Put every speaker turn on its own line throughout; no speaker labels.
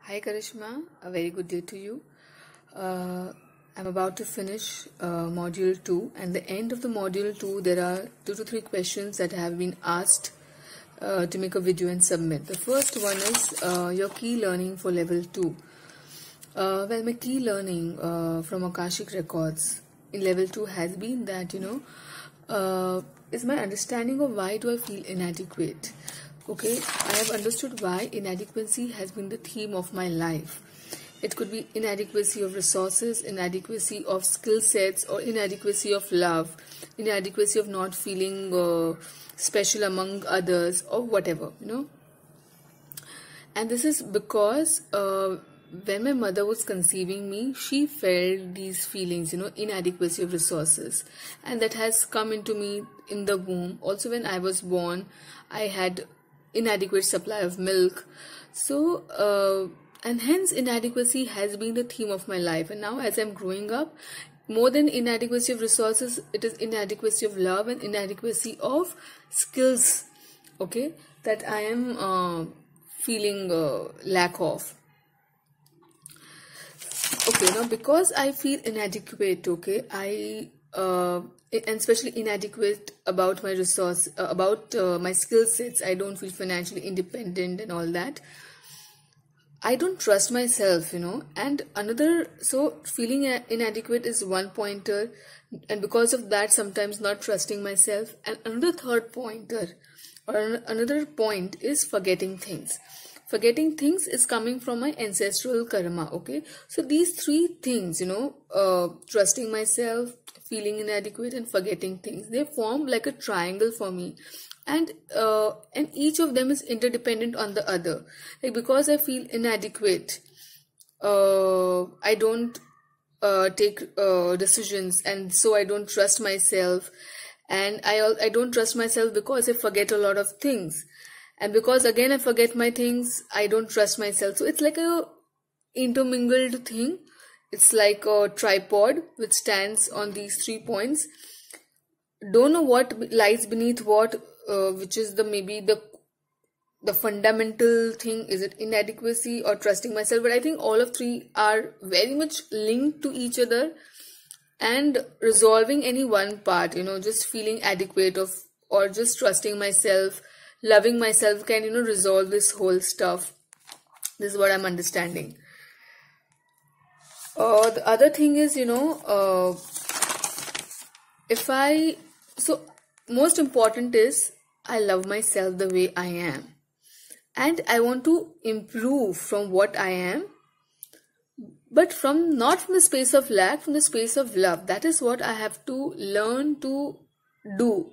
Hi Karishma, a very good day to you. Uh, I'm about to finish module 2, and the end of the module 2 there are 2 to 3 questions that have been asked to make a video and submit. The first one is your key learning for level 2. My key learning from Akashic Records in level 2 has been that, is my understanding of why do I feel inadequate. Okay, I have understood why inadequacy has been the theme of my life. It could be inadequacy of resources, inadequacy of skill sets, or inadequacy of love, inadequacy of not feeling special among others, or whatever. And this is because when my mother was conceiving me, she felt these feelings, inadequacy of resources. And that has come into me in the womb. Also, when I was born, I had inadequate supply of milk. So, and hence inadequacy has been the theme of my life. And now as I'm growing up, more than inadequacy of resources, it is inadequacy of love and inadequacy of skills, okay, that I am feeling lack of. Okay, now because I feel inadequate, okay, and especially inadequate about my resource, about my skill sets. I don't feel financially independent and all that. I don't trust myself, and so feeling inadequate is one pointer, and because of that, sometimes not trusting myself. And another third pointer, or another point is forgetting things. Forgetting things is coming from my ancestral karma, okay? So these three things, trusting myself, feeling inadequate, and forgetting things, they form like a triangle for me. And each of them is interdependent on the other. Like because I feel inadequate, I don't take decisions, and so I don't trust myself. And I don't trust myself because I forget a lot of things. And because again I forget my things, I don't trust myself. So it's like a intermingled thing. It's like a tripod which stands on these 3 points. Don't know what lies beneath what, which is maybe the fundamental thing. Is it inadequacy or trusting myself? But I think all of three are very much linked to each other, and resolving any one part, just feeling adequate or just trusting myself, loving myself can, resolve this whole stuff. This is what I'm understanding. The other thing is, most important is I love myself the way I am. And I want to improve from what I am, but not from the space of lack, from the space of love. That is what I have to learn to do.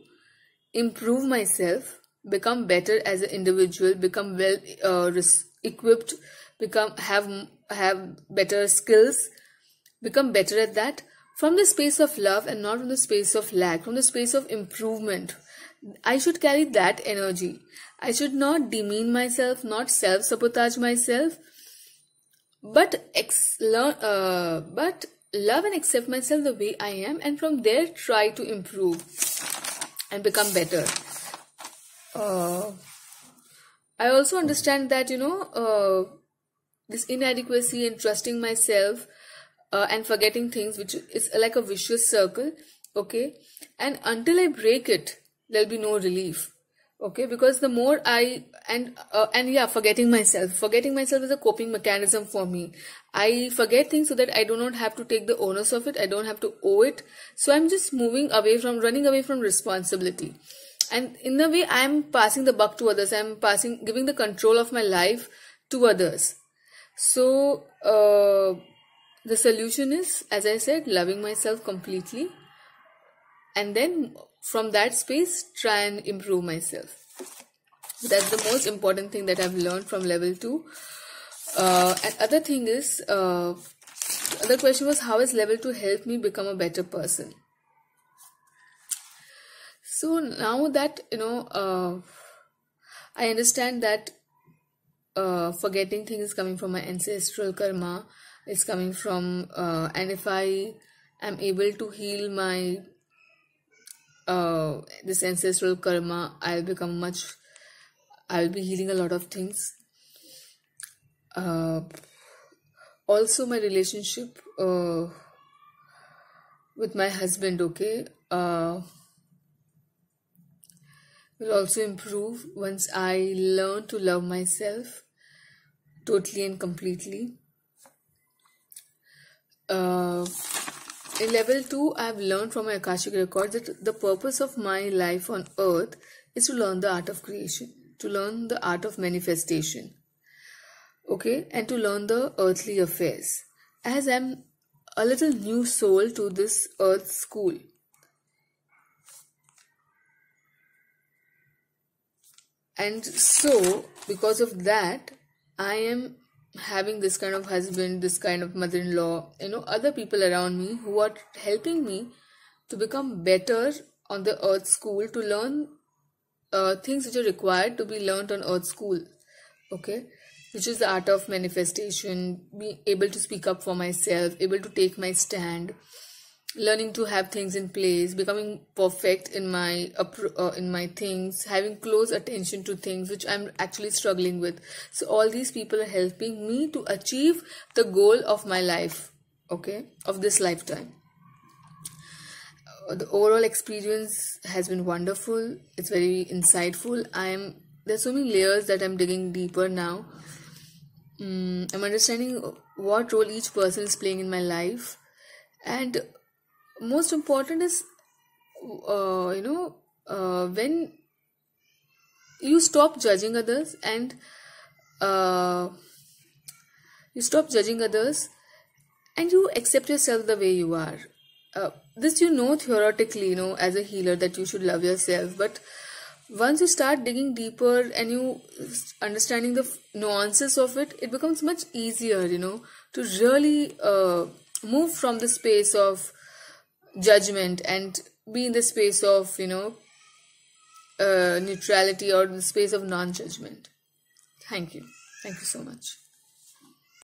Improve myself, become better as an individual, become well equipped, have better skills, become better at that from the space of love and not from the space of lack, from the space of improvement. I should carry that energy. I should not demean myself, not self-sabotage myself, but love and accept myself the way I am, and from there try to improve and become better. I also understand that, this inadequacy and trusting myself and forgetting things, which is like a vicious circle, okay? And until I break it, there'll be no relief, okay? Because the more forgetting myself is a coping mechanism for me. I forget things so that I do not have to take the onus of it. I don't have to owe it. So I'm just running away from responsibility. And in a way, I'm passing the buck to others. Giving the control of my life to others. So, the solution is, as I said, loving myself completely. And then from that space, try and improve myself. That's the most important thing that I've learned from level 2. And other thing is, the other question was, how has level 2 helped me become a better person? So now that, I understand that forgetting things is coming from my ancestral karma, it's coming from, and if I am able to heal my this ancestral karma, I'll be healing a lot of things. uh, also my relationship with my husband, okay, will also improve once I learn to love myself totally and completely. uh, in level 2, I've learned from my Akashic records that the purpose of my life on earth is to learn the art of creation, to learn the art of manifestation, okay, and to learn the earthly affairs. As I'm a little new soul to this earth school. And so, because of that, I am having this kind of husband, this kind of mother in law, other people around me who are helping me to become better on the earth school, to learn things which are required to be learned on earth school, okay, which is the art of manifestation, being able to speak up for myself, able to take my stand, learning to have things in place, becoming perfect in my things, having close attention to things which I'm actually struggling with. So all these people are helping me to achieve the goal of my life, okay, of this lifetime. The overall experience has been wonderful. It's very insightful. There's so many layers that I'm digging deeper now. I'm understanding what role each person is playing in my life, and most important is when you stop judging others, and you stop judging others and you accept yourself the way you are. This theoretically, as a healer, that you should love yourself, but once you start digging deeper and you understanding the nuances of it, it becomes much easier, to really move from the space of judgment and be in the space of neutrality, or the space of non-judgment. Thank you so much.